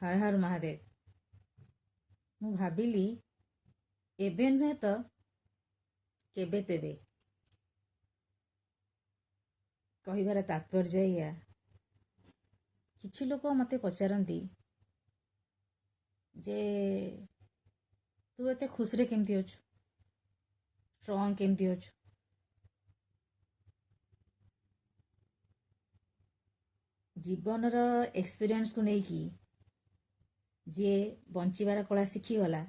हर हर महादेव। मु भाविली एबे नुहे तो केबे तेबे कहिबार तात्पर्य या किछि लोक मते पचारती जे तू एते खुश रे केमती अछु, स्ट्रॉन्ग केमती अछु। जीवनर एक्सपीरियंस को लेकिन जी बंचार कला शिखीगला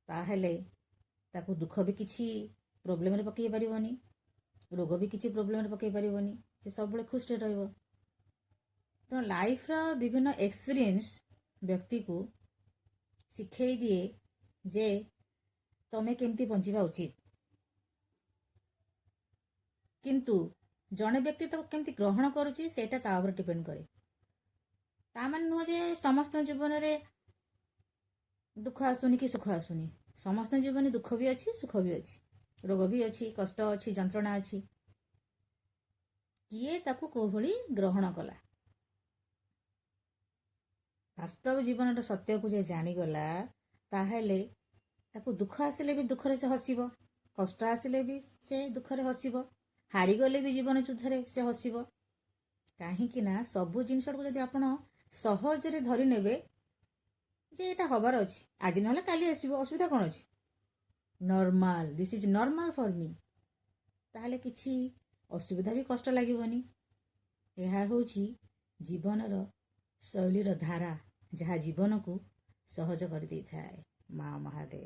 ताहले ताकू दुख भी किसी प्रोब्लेम पकई पारनी, रोग भी किसी प्रोब्लेम पकई पारनी, से सब खुश रहिबो। तो लाइफ रा विभिन्न एक्सपीरियंस व्यक्ति को शिखई दिए जे तमे केमती बंचिबा उचित। किंतु जड़े व्यक्ति तो केमती ग्रहण करुच्ची सेटा ता उपर डिपेंड करे। ता मान नुह जे समस्त जीवन में दुख आसुनी कि सुख आसुनी, समस्त जीवन दुख भी अच्छी सुख भी अच्छी, रोग भी अच्छी, कष्ट अच्छी, जंत्रणा अच्छी। किए ताकू को भली ग्रहण कला। वास्तव जीवन सत्य को जे जानीगला ताहले ताकू दुख आसिले भी दुख से हसिब, कष्ट आसिले भी से दुख रे हसिब, हारीगले भी जीवन युद्ध से हसिब। कहीं ना सबू जिनस को जब आप सहजरे धरी नेबे जे एटा हबार अच्छी, आज ना काली आसब, असुविधा कौन अच्छी, normal, this is normal for me, ताहले किछि असुविधा भी कष्ट लागबनी। यह होछि जीवनर शैलीर धारा जहाँ जीवन को सहज कर दे थाए। माँ महादेव।